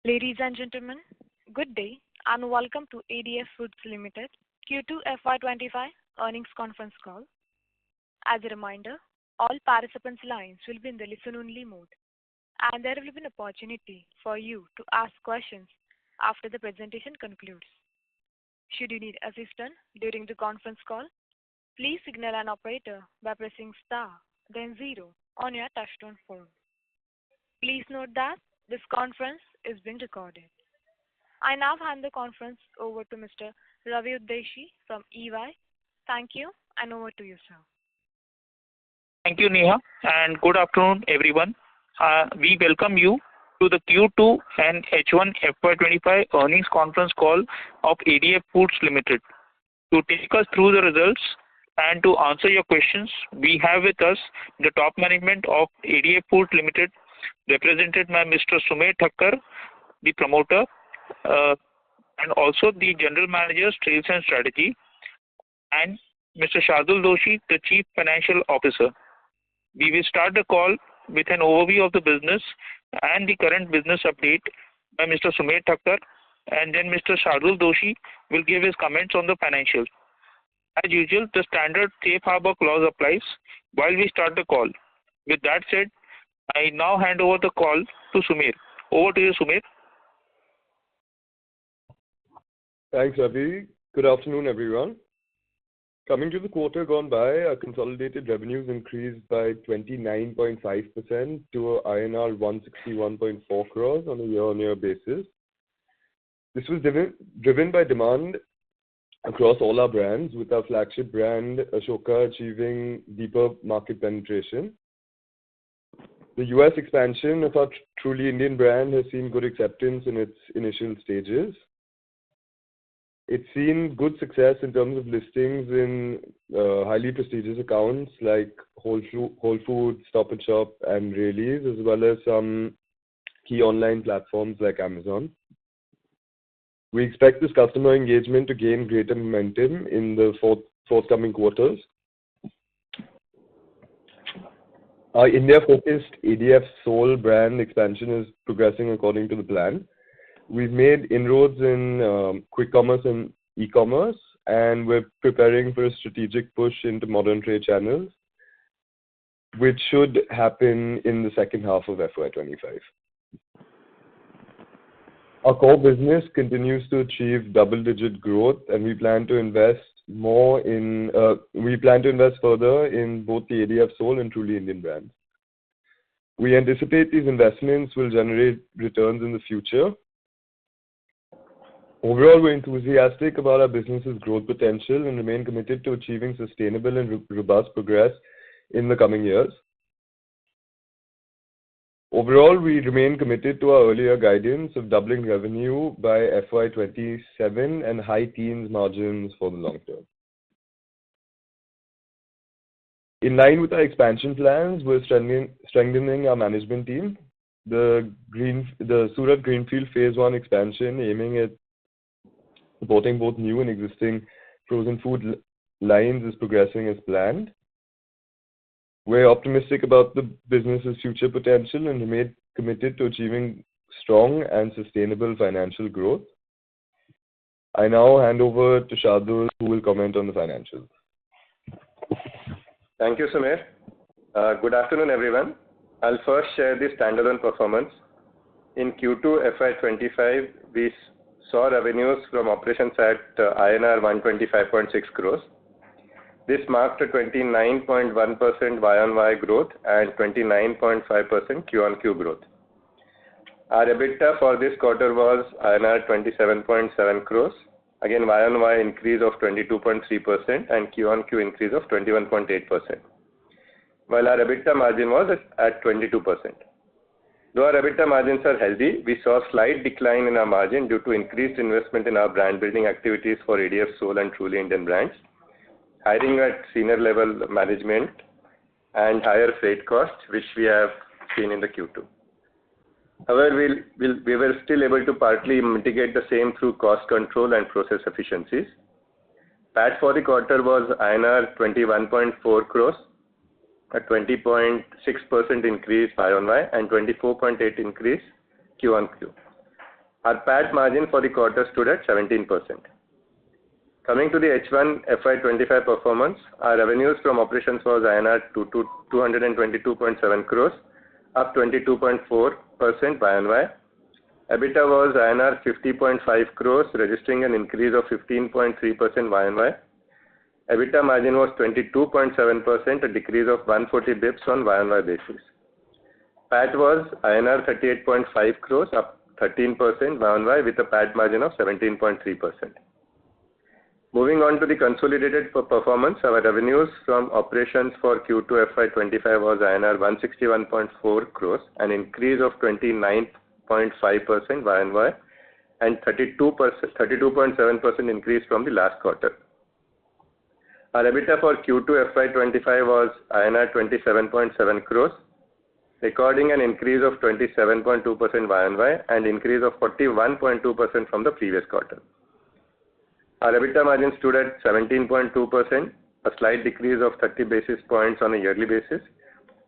Ladies and gentlemen, good day and welcome to ADF Foods Limited Q2FY25 earnings conference call. As a reminder, all participants' lines will be in the listen-only mode, and there will be an opportunity for you to ask questions after the presentation concludes. Should you need assistance during the conference call, please signal an operator by pressing star, then zero on your touch-tone phone. Please note that this conference is being recorded. I now hand the conference over to Mr. Ravi Udeshi from EY. Thank you, and over to you, sir. Thank you, Neha, and good afternoon, everyone. We welcome you to the Q2 and H1 FY25 earnings conference call of ADF Foods Limited. To take us through the results and to answer your questions, we have with us the top management of ADF Foods Limited, represented by Mr. Sumer Thakkar, the promoter, and also the General Manager, Sales and Strategy, and Mr. Shardul Doshi, the Chief Financial Officer. We will start the call with an overview of the business and the current business update by Mr. Sumer Thakkar, and then Mr. Shardul Doshi will give his comments on the financials. As usual, the standard safe harbor clause applies while we start the call. With that said, I now hand over the call to Sumer. Over to you, Sumer. Thanks, Ravi. Good afternoon, everyone. Coming to the quarter gone by, our consolidated revenues increased by 29.5% to INR 161.4 crores on a year-on-year basis. This was driven by demand across all our brands, with our flagship brand, Ashoka, achieving deeper market penetration. The US expansion of our Truly Indian brand has seen good acceptance in its initial stages. It's seen good success in terms of listings in highly prestigious accounts like Whole Foods, Stop and Shop, and Rayleigh's, as well as some key online platforms like Amazon. We expect this customer engagement to gain greater momentum in the forthcoming quarters. Our India-focused ADF Soul brand expansion is progressing according to the plan. We've made inroads in quick commerce and e-commerce, and we're preparing for a strategic push into modern trade channels, which should happen in the second half of FY25. Our core business continues to achieve double-digit growth, and we plan to invest further in both the ADF Soul and Truly Indian brands. We anticipate these investments will generate returns in the future. Overall, we're enthusiastic about our business's growth potential and remain committed to achieving sustainable and robust progress in the coming years. Overall, we remain committed to our earlier guidance of doubling revenue by FY27 and high teens margins for the long term. In line with our expansion plans, we're strengthening our management team. The Surat Greenfield Phase 1 expansion, aiming at supporting both new and existing frozen food lines, is progressing as planned. We're optimistic about the business's future potential and remain committed to achieving strong and sustainable financial growth. I now hand over to Shardul, who will comment on the financials. Thank you, Sumer. Good afternoon, everyone. I'll first share the standalone performance. In Q2 FY25, we saw revenues from operations at INR 125.6 crores. This marked a 29.1% Y-on-Y growth and 29.5% Q-on-Q growth. Our EBITDA for this quarter was INR 27.7 crores, again Y-on-Y increase of 22.3% and Q-on-Q increase of 21.8%, while our EBITDA margin was at 22%. Though our EBITDA margins are healthy, we saw a slight decline in our margin due to increased investment in our brand building activities for ADF Soul and Truly Indian brands, hiring at senior level management, and higher freight costs, which we have seen in the Q2. However, we were still able to partly mitigate the same through cost control and process efficiencies. PAT for the quarter was INR 21.4 crores, a 20.6% increase Y-on-Y and 24.8% increase Q-on-Q. Our PAT margin for the quarter stood at 17%. Coming to the H1 FY25 performance, our revenues from operations was INR 222.7 crores, up 22.4% YoY. EBITDA was INR 50.5 crores, registering an increase of 15.3% YoY. EBITDA margin was 22.7%, a decrease of 140 bips on YoY basis. PAT was INR 38.5 crores, up 13% YoY with a PAT margin of 17.3%. Moving on to the consolidated performance, our revenues from operations for Q2 FY25 was INR 161.4 crores, an increase of 29.5% YoY and 32.7% increase from the last quarter. Our EBITDA for Q2 FY25 was INR 27.7 crores, recording an increase of 27.2% YoY and increase of 41.2% from the previous quarter. Our EBITDA margin stood at 17.2%, a slight decrease of 30 basis points on a yearly basis.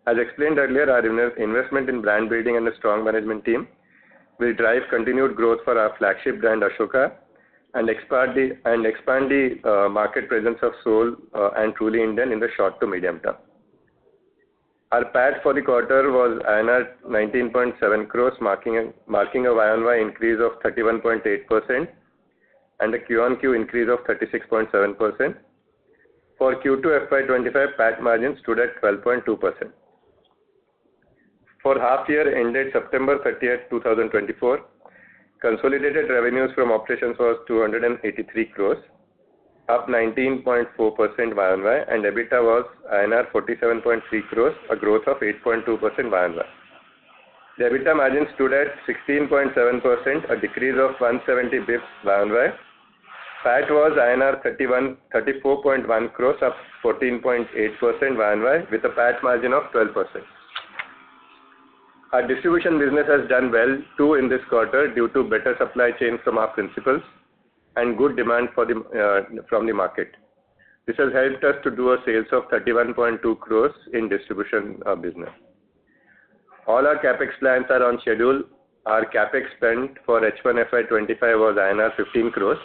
As explained earlier, our investment in brand building and a strong management team will drive continued growth for our flagship brand Ashoka and expand the market presence of Soul and Truly Indian in the short to medium term. Our PAT for the quarter was INR 19.7 crores, marking a YoY increase of 31.8% and a Q-on-Q increase of 36.7%. For Q2 FY25, PAT margin stood at 12.2%. For half year ended September 30th, 2024, consolidated revenues from operations was 283 crores, up 19.4% YoY, and EBITDA was INR 47.3 crores, a growth of 8.2% YoY. The EBITDA margin stood at 16.7%, a decrease of 170 bips YoY. PAT was INR 34.1 crores, up 14.8% YoY, with a PAT margin of 12%. Our distribution business has done well too in this quarter due to better supply chain from our principals and good demand from the market. This has helped us to do a sales of 31.2 crores in distribution business. All our capex plans are on schedule. Our capex spent for H1 FY25 was INR 15 crores.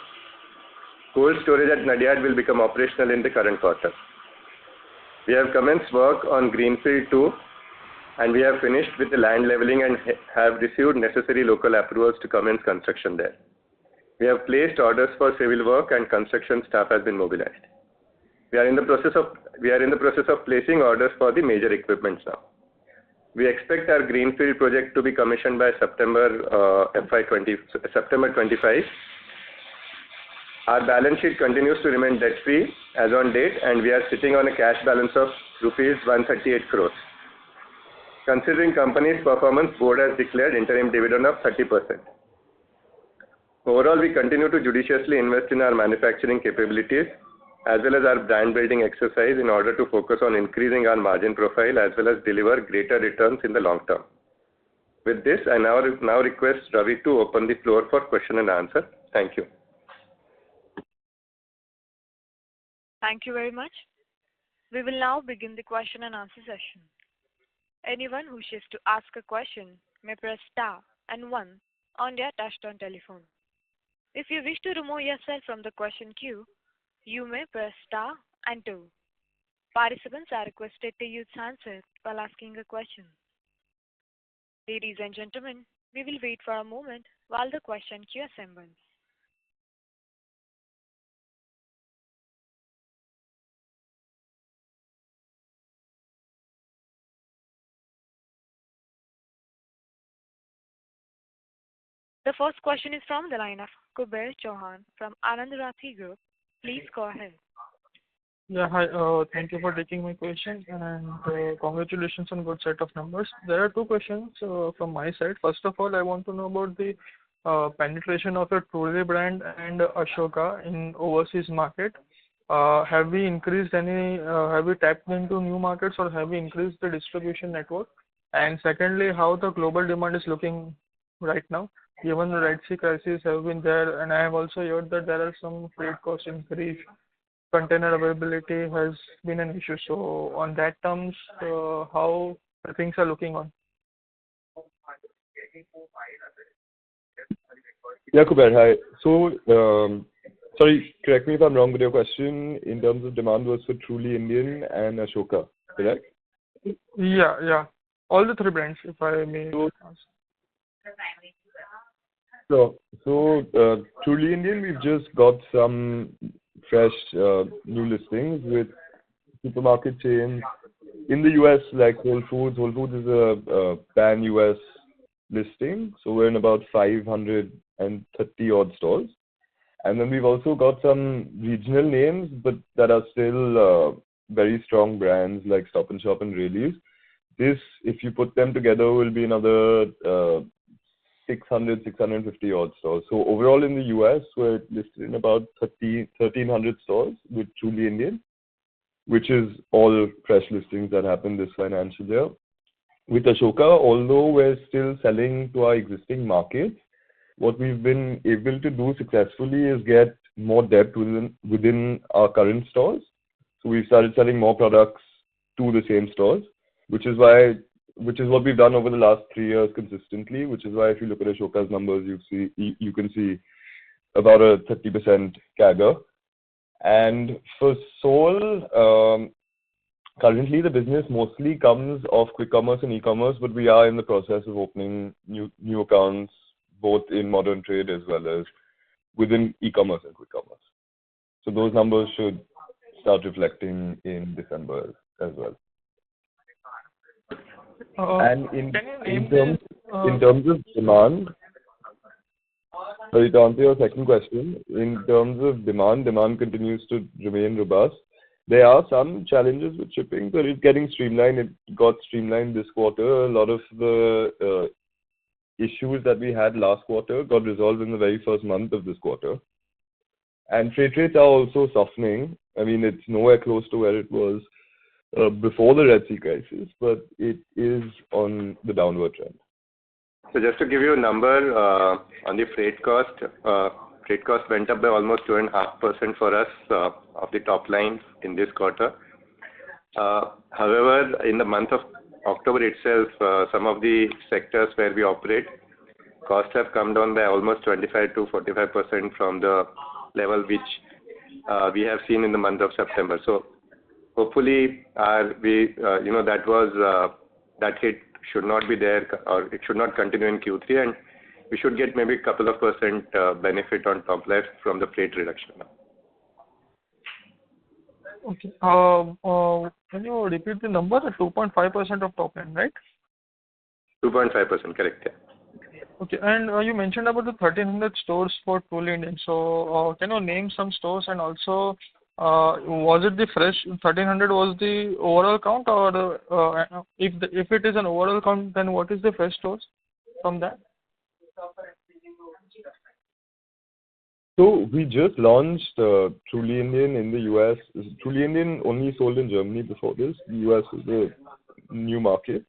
Cold storage at Nadiad will become operational in the current quarter. We have commenced work on Greenfield 2 and we have finished with the land leveling and have received necessary local approvals to commence construction there. We have placed orders for civil work and construction staff has been mobilized. We are in the process of placing orders for the major equipments now. We expect our Greenfield project to be commissioned by September 25. Our balance sheet continues to remain debt-free as on date, and we are sitting on a cash balance of rupees 138 crores. Considering company's performance, board has declared interim dividend of 30%. Overall, we continue to judiciously invest in our manufacturing capabilities as well as our brand building exercise in order to focus on increasing our margin profile as well as deliver greater returns in the long term. With this, I now request Ravi to open the floor for question and answer. Thank you. Thank you very much. We will now begin the question and answer session. Anyone who wishes to ask a question may press star and 1 on their touchtone telephone. If you wish to remove yourself from the question queue, you may press star and 2. Participants are requested to use handset while asking a question. Ladies and gentlemen, we will wait for a moment while the question queue assembles. The first question is from the line of Kuber Chauhan from Anand Rathi Group. Please go ahead. Yeah, hi. Thank you for taking my question and congratulations on good set of numbers. There are two questions from my side. First of all, I want to know about the penetration of your Truly brand and Ashoka in overseas market. Have we increased have we tapped into new markets or have we increased the distribution network? And secondly, how the global demand is looking right now? Given the Red Sea crisis have been there, and I have also heard that there are some freight cost increase, container availability has been an issue. So on that terms, how things are looking on? Yeah, Kuber, hi. So, sorry, correct me if I'm wrong, but your question in terms of demand was for Truly Indian and Ashoka, correct? Yeah. All the three brands, if I may ask. So, Truly Indian, we've just got some fresh new listings with supermarket chains in the US, like Whole Foods. Whole Foods is a pan-US listing, so we're in about 530 odd stores. And then we've also got some regional names, but that are still very strong brands like Stop and Shop and Rayleigh's. This, if you put them together, will be another 650 odd stores. So overall in the US, we're listed in about 1,300 stores with Truly Indian, which is all fresh listings that happened this financial year. With Ashoka, although we're still selling to our existing markets, what we've been able to do successfully is get more depth within our current stores. So we've started selling more products to the same stores, which is what we've done over the last 3 years consistently, which is why if you look at Ashoka's numbers, you can see about a 30% CAGR. And for Soul, currently the business mostly comes off quick commerce and e-commerce, but we are in the process of opening new accounts both in modern trade as well as within e-commerce and quick commerce. So those numbers should start reflecting in December as well. And in terms of demand, sorry, to answer your second question, in terms of demand continues to remain robust. There are some challenges with shipping, but it's getting streamlined. It got streamlined this quarter. A lot of the issues that we had last quarter got resolved in the very first month of this quarter. And freight rates are also softening. I mean, it's nowhere close to where it was before the Red Sea crisis, but it is on the downward trend. So just to give you a number on the freight cost went up by almost 2.5% for us of the top line in this quarter. However, in the month of October itself, some of the sectors where we operate, costs have come down by almost 25 to 45% from the level which we have seen in the month of September. So hopefully, that hit should not be there, or it should not continue in Q3, and we should get maybe a couple of percent benefit on top line from the freight reduction now. Okay. Can you repeat the number? 2.5% of top line, right? 2.5%, correct. Yeah. Okay. And you mentioned about the 1,300 stores for Truly Indian. So can you name some stores, and also was it the fresh 1,300 was the overall count, or if it is an overall count, then what is the fresh stores from that? So we just launched Truly Indian in the US. Truly Indian only sold in Germany before this. The US is the new market.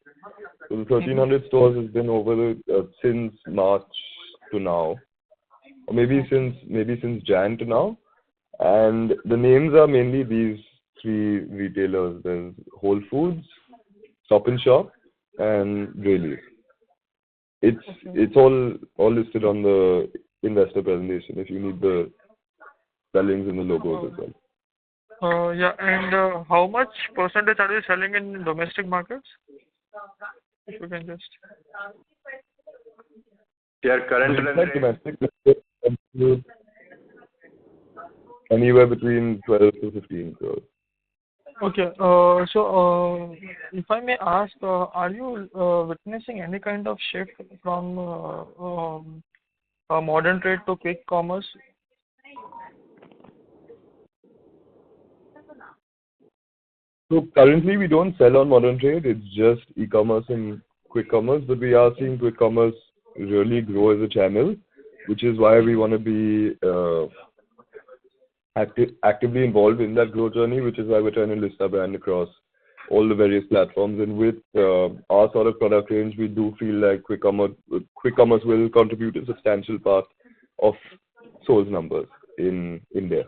So the 1,300 stores has been over since March to now, or maybe since Jan to now. And the names are mainly these three retailers. There's Whole Foods, Stop and Shop, and Rayleigh's. It's all listed on the investor presentation if you need the spellings and the logos as well. Yeah, and how much percentage are you selling in domestic markets? If you can just. Yeah, current domestic anywhere between 12 to 15 crores. Okay. So if I may ask, are you witnessing any kind of shift from modern trade to quick commerce? So currently we don't sell on modern trade. It's just e-commerce and quick commerce. But we are seeing quick commerce really grow as a channel, which is why we want to be actively involved in that growth journey, which is why we're trying to list our brand across all the various platforms. And with our sort of product range, we do feel like quick commerce will contribute a substantial part of Soul's numbers in India.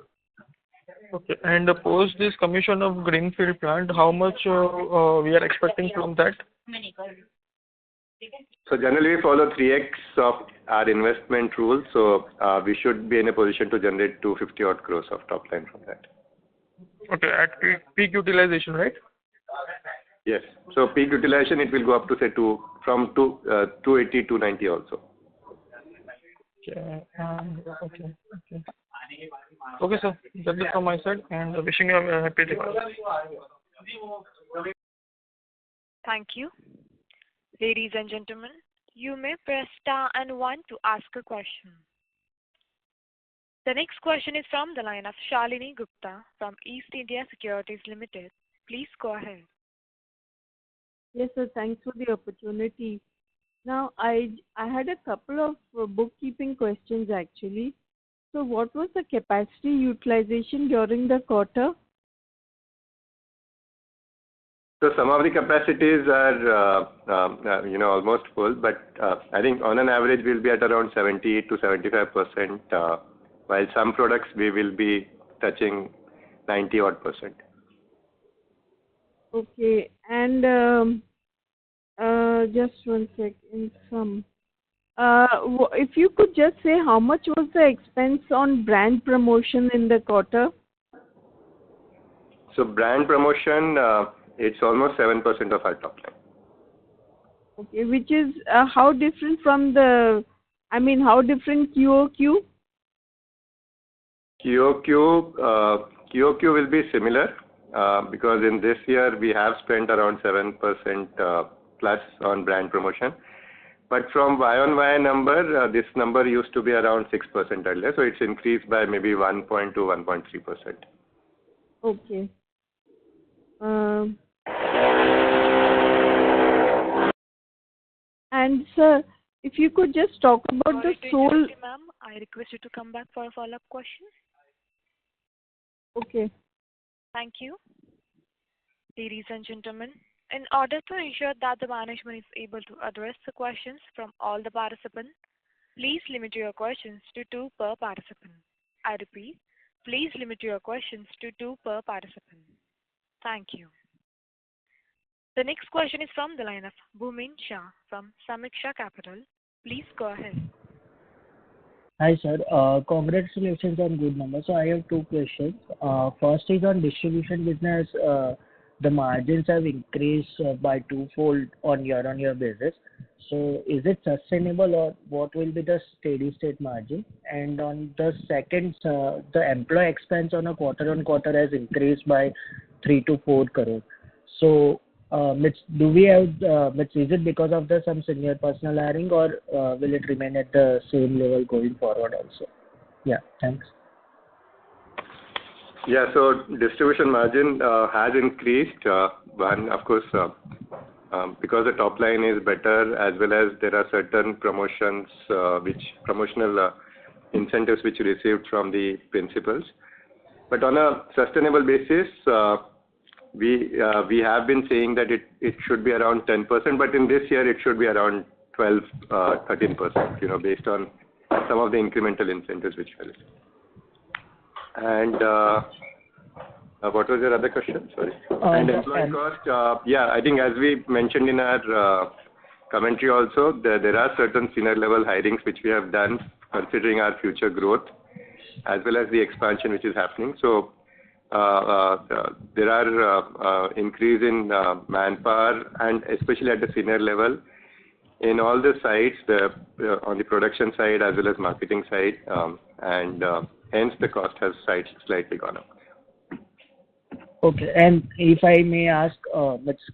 Okay. And post this commission of Greenfield plant, how much we are expecting from that? So generally we follow 3x of our investment rules, so we should be in a position to generate 250 odd crores of top line from that. Okay, at peak utilization, right? Yes. So peak utilization, it will go up to say 280, 290 also. Okay. Okay, sir. That's it from my side, and wishing you a happy Diwali. Thank you. Ladies and gentlemen, you may press star and one to ask a question. The next question is from the line of Shalini Gupta from East India Securities Limited. Please go ahead. Yes, sir. Thanks for the opportunity. Now, I had a couple of bookkeeping questions actually. So what was the capacity utilization during the quarter? So some of the capacities are, almost full, but I think on an average we'll be at around 70 to 75%, while some products we will be touching 90 odd %. Okay, and just one sec. If you could just say how much was the expense on brand promotion in the quarter? So brand promotion, it's almost 7% of our top line. Okay, which is how different from how different QOQ? QOQ will be similar because in this year we have spent around 7% plus on brand promotion. But from Y on Y number, this number used to be around 6% earlier, so it's increased by maybe 1.2, 1.3%. Okay. And sir, if you could just talk about the sole. Ma'am, I request you to come back for a follow-up question. Okay. Thank you. Ladies and gentlemen, in order to ensure that the management is able to address the questions from all the participants, please limit your questions to 2 per participant. I repeat, please limit your questions to 2 per participant. Thank you. The next question is from the line of Bhumin Shah from Samiksha Capital. Please go ahead. Hi, sir. Congratulations on good numbers. So I have 2 questions. First is on distribution business. The margins have increased by 2-fold on year-on-year basis. So is it sustainable, or what will be the steady state margin? And on the second, the employee expense on a quarter-on-quarter has increased by 3 to 4 crore. So do we have, is it because of some senior personnel hiring, or will it remain at the same level going forward also? Yeah, thanks. Yeah, so distribution margin has increased. One, of course, because the top line is better, as well as there are certain promotional incentives which we received from the principals. But on a sustainable basis, we have been saying that it should be around 10%, but in this year it should be around 12-13%, based on some of the incremental incentives which we received. And what was your other question? Sorry. And employee cost, I think as we mentioned in our commentary also, there are certain senior level hirings which we have done considering our future growth as well as the expansion which is happening. So there are increase in manpower, and especially at the senior level in all the sites, on the production side as well as marketing side, and hence the cost has slightly gone up. Okay, and if I may ask,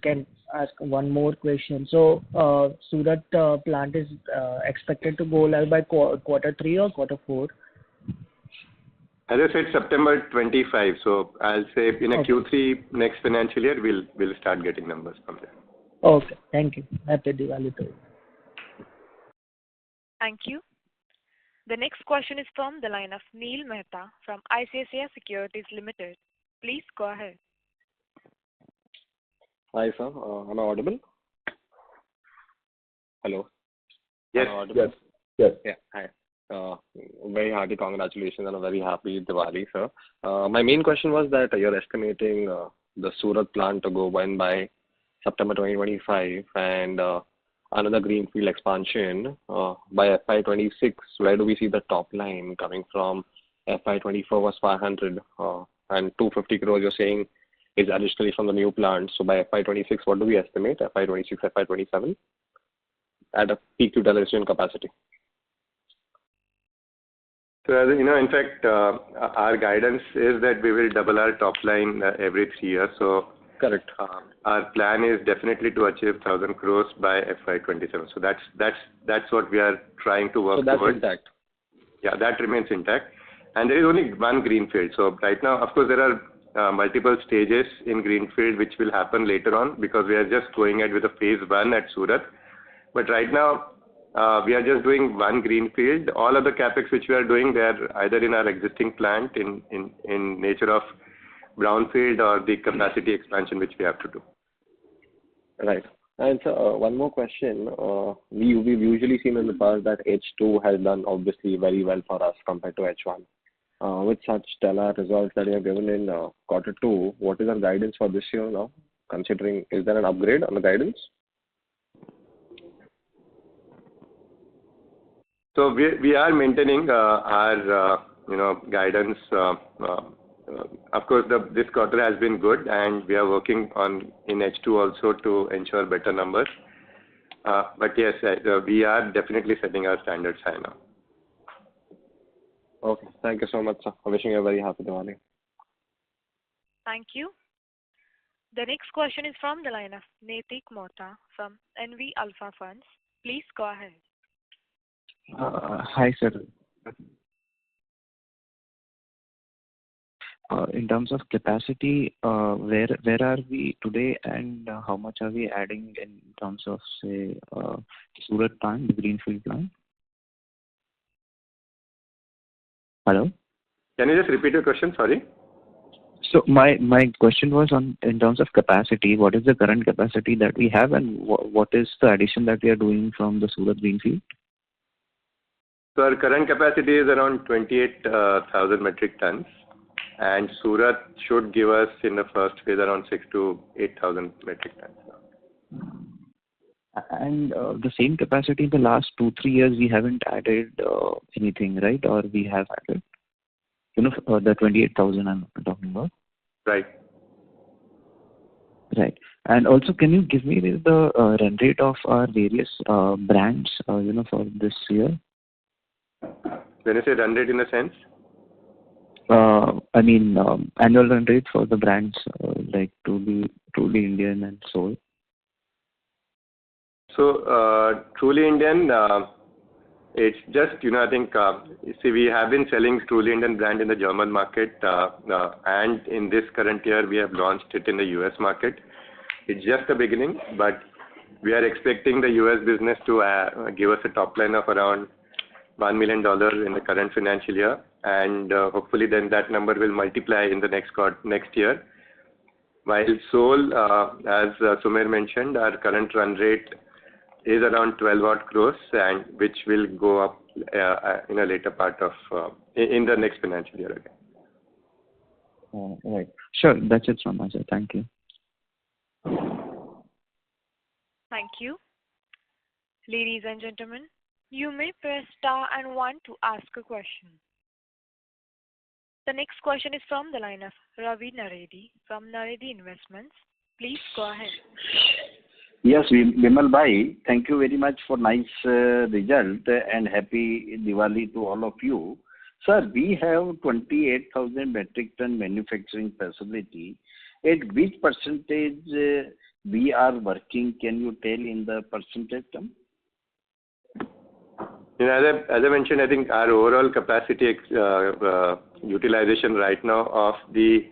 can ask one more question. So Surat plant is expected to go live by quarter 3 or quarter 4? As I said, September 25. So I'll say in a Q3 next financial year, we'll start getting numbers from there. Okay, thank you. Happy Diwali to you. Thank you. The next question is from the line of Neel Mehta from ICICI Securities Limited. Please go ahead. Hi, sir. Am I audible? Hello? Yes. Yes. Yeah, hi. Very hearty congratulations and a very happy Diwali, sir. My main question was that you're estimating the Surat plant to go in by September 2025, and another greenfield expansion by FY26, where do we see the top line coming from? FY24 was 500 and 250 crores you're saying is additionally from the new plant. So by FY26, what do we estimate? FY26, FY27 at a peak utilization capacity? So, in fact, our guidance is that we will double our top line every 3 years. So, correct. Our plan is definitely to achieve 1,000 crores by FY27. So that's what we are trying to work towards. So that's intact. Yeah, that remains intact. And there is only one greenfield. So right now, of course, there are multiple stages in greenfield which will happen later on because we are just going ahead with a phase 1 at Surat. But right now, we are just doing one greenfield. All other capex which we are doing, they are either in our existing plant in nature of brownfield or the capacity expansion which we have to do. Right. And so one more question. We've usually seen in the past that H2 has done obviously very well for us compared to H1. With such stellar results that you have given in Q2, what is our guidance for this year now? Considering, is there an upgrade on the guidance? So we are maintaining our guidance. Of course, this quarter has been good, and we are working on in H2 also to ensure better numbers. But yes, we are definitely setting our standards high now. Okay, thank you so much, sir. I'm wishing you a very happy Diwali. Thank you. The next question is from the line of Naitik Mohta from NV Alpha Funds. Please go ahead. Hi, sir. In terms of capacity, where are we today, and how much are we adding in terms of, say, Surat plant, the greenfield plant? Hello? Can you just repeat your question? Sorry. So my question was in terms of capacity. What is the current capacity that we have, and what is the addition that we are doing from the Surat greenfield? So our current capacity is around 28,000 metric tons, and Surat should give us in the first phase around 6,000 to 8,000 metric tons. And the same capacity in the last 2-3 years, we haven't added anything, right? Or we have added? The 28,000 I'm talking about. Right. Right. And also, can you give me the run rate of our various brands, for this year? When you say run rate in a sense? Annual run rate for the brands like Truly Indian and Soul. So, Truly Indian, it's just, I think, we have been selling Truly Indian brand in the German market, and in this current year, we have launched it in the US market. It's just the beginning, but we are expecting the US business to give us a top line of around $1 million in the current financial year, and hopefully then that number will multiply in the next year. While Soul, as Sumer mentioned, our current run rate is around 12 odd crores, and which will go up in a later part of in the next financial year again. Right. Sure, that's it from my side. Thank you. Thank you. Ladies and gentlemen, you may press star and 1 to ask a question. The next question is from the line of Ravi Naredi from Naredi Investments. Please go ahead. Yes, Vimal Bhai, thank you very much for nice result and happy Diwali to all of you. Sir, we have 28,000 metric ton manufacturing facility. At which percentage we are working? Can you tell in the percentage term? As I mentioned, I think our overall capacity utilization right now of the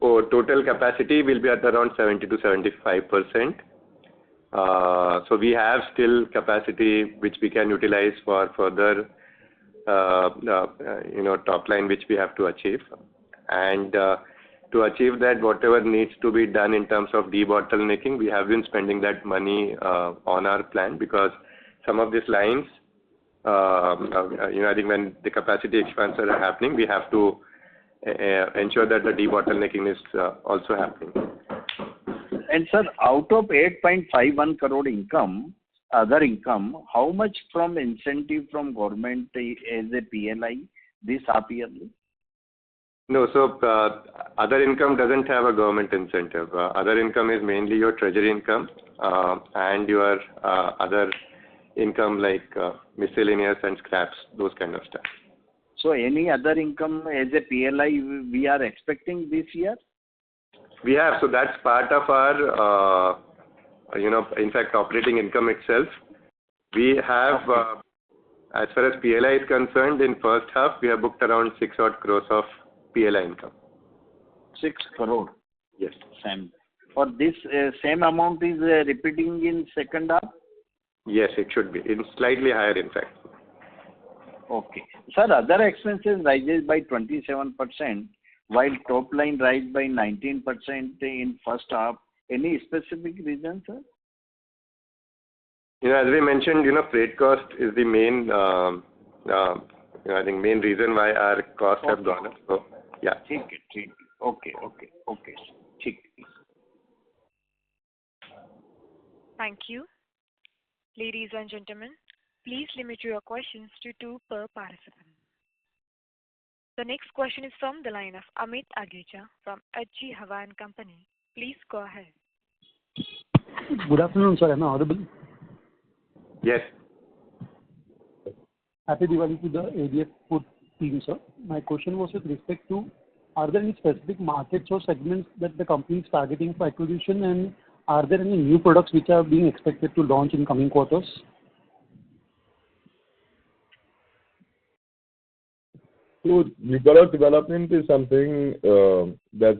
total capacity will be at around 70 to 75%. So we have still capacity which we can utilize for further, top line which we have to achieve. And to achieve that, whatever needs to be done in terms of debottlenecking, we have been spending that money on our plan, because some of these lines, I think when the capacity expansions are happening, we have to ensure that the debottlenecking is also happening. And sir, out of 8.51 crore income, other income, how much from incentive from government as a PLI this half yearly? No, so other income doesn't have a government incentive. Other income is mainly your treasury income and your other income like miscellaneous and scraps, those kind of stuff. So any other income as a PLI we are expecting this year? We have, so that's part of our, in fact, operating income itself. We have, as far as PLI is concerned, in first half, we have booked around 6 odd crores of PLI income. 6 crore? Yes. Same. For this same amount is repeating in second half? Yes, it should be. It's slightly higher, in fact. Okay. Sir, other expenses rises by 27%, while top line rise by 19% in first half. Any specific reason, sir? As we mentioned, freight cost is the main, I think main reason why our costs have gone up. So, yeah. Okay. Thank you. Ladies and gentlemen, please limit your questions to 2 per participant. The next question is from the line of Amit Agecha from HG Hawa & Company. Please go ahead. Good afternoon, sir. Am I audible? Yes. Happy Diwali to the ADF food team, sir. My question was with respect to, are there any specific markets or segments that the company is targeting for acquisition, and are there any new products which are being expected to launch in coming quarters? So new product development is something that's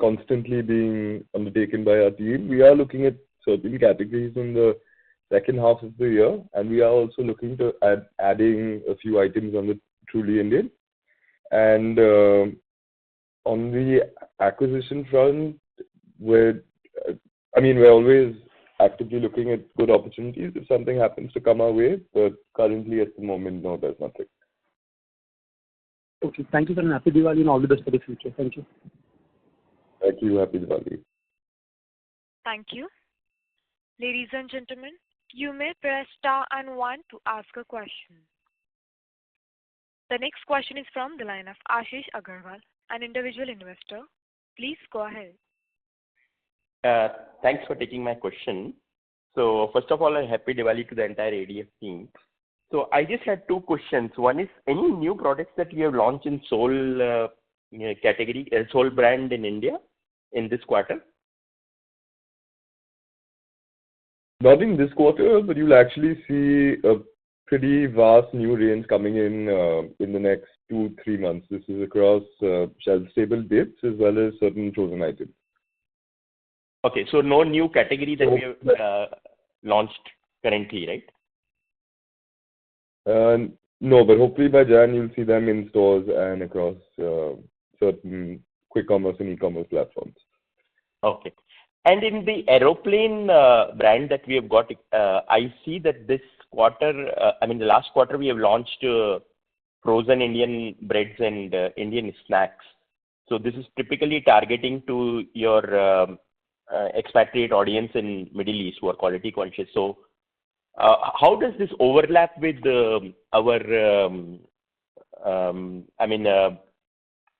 constantly being undertaken by our team. We are looking at certain categories in the second half of the year, and we are also looking to adding a few items on the Truly Indian. And on the acquisition front, we're always actively looking at good opportunities if something happens to come our way, but currently at the moment, no, there's nothing. Okay, thank you, sir, and Happy Diwali and all the best for the future. Thank you. Thank you. Happy Diwali. Thank you. Ladies and gentlemen, you may press star and 1 to ask a question. The next question is from the line of Ashish Agarwal, an individual investor. Please go ahead. Thanks for taking my question. So first of all, a happy Diwali to the entire ADF team. So I just had 2 questions. One is, any new products that we have launched in Soul category, Soul brand in India in this quarter? Not in this quarter, but you'll actually see a pretty vast new range coming in the next 2-3 months. This is across shelf-stable dips as well as certain frozen items. Okay, so no new category that we have launched currently, right? No, but hopefully by Jan you'll see them in stores and across certain quick commerce and e-commerce platforms. Okay. And in the Aeroplane brand that we have got, I see that this quarter, the last quarter we have launched frozen Indian breads and Indian snacks. So this is typically targeting to your expatriate audience in Middle East who are quality conscious. So how does this overlap with our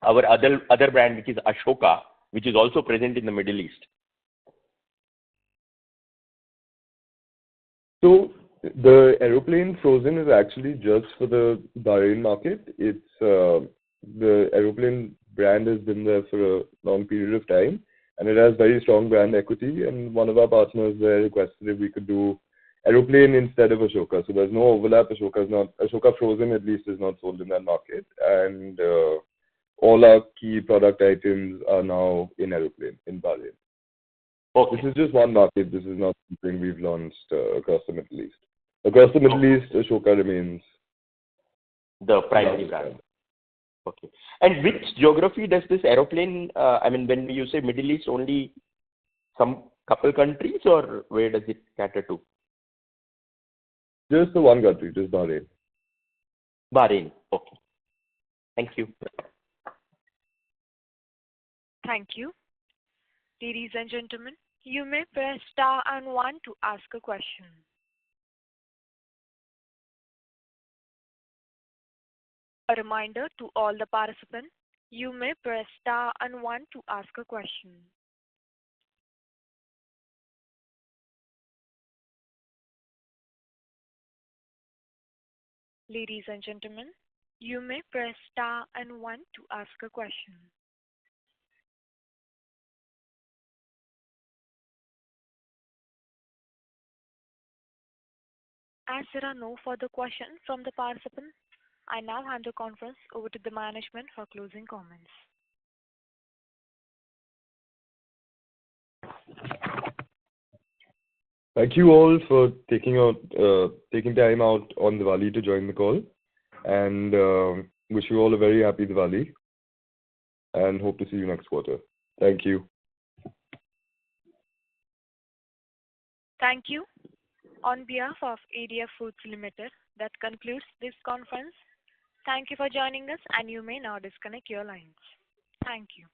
other brand, which is Ashoka, which is also present in the Middle East? So the Aeroplane frozen is actually just for the Bahrain market. It's the Aeroplane brand has been there for a long period of time, and it has very strong brand equity. And one of our partners there requested if we could do Aeroplane instead of Ashoka. So there's no overlap. Ashoka frozen at least is not sold in that market, and all our key product items are now in Aeroplane in Bahrain. Okay. This is just one market. This is not something we've launched across the Middle East. Across the Middle East, Ashoka remains the primary brand. Okay. And which geography does this Aeroplane, when you say Middle East, only some couple countries, or where does it cater to? Just the one country, just Bahrain. Bahrain. Okay. Thank you. Thank you. Ladies and gentlemen, you may press star and 1 to ask a question. A reminder to all the participants, you may press star and one to ask a question. Ladies and gentlemen, you may press star and one to ask a question. As there are no further questions from the participants, I now hand the conference over to the management for closing comments. Thank you all for taking time out on Diwali to join the call, and wish you all a very happy Diwali, and hope to see you next quarter. Thank you. Thank you. On behalf of ADF Foods Limited, that concludes this conference. Thank you for joining us, and you may now disconnect your lines. Thank you.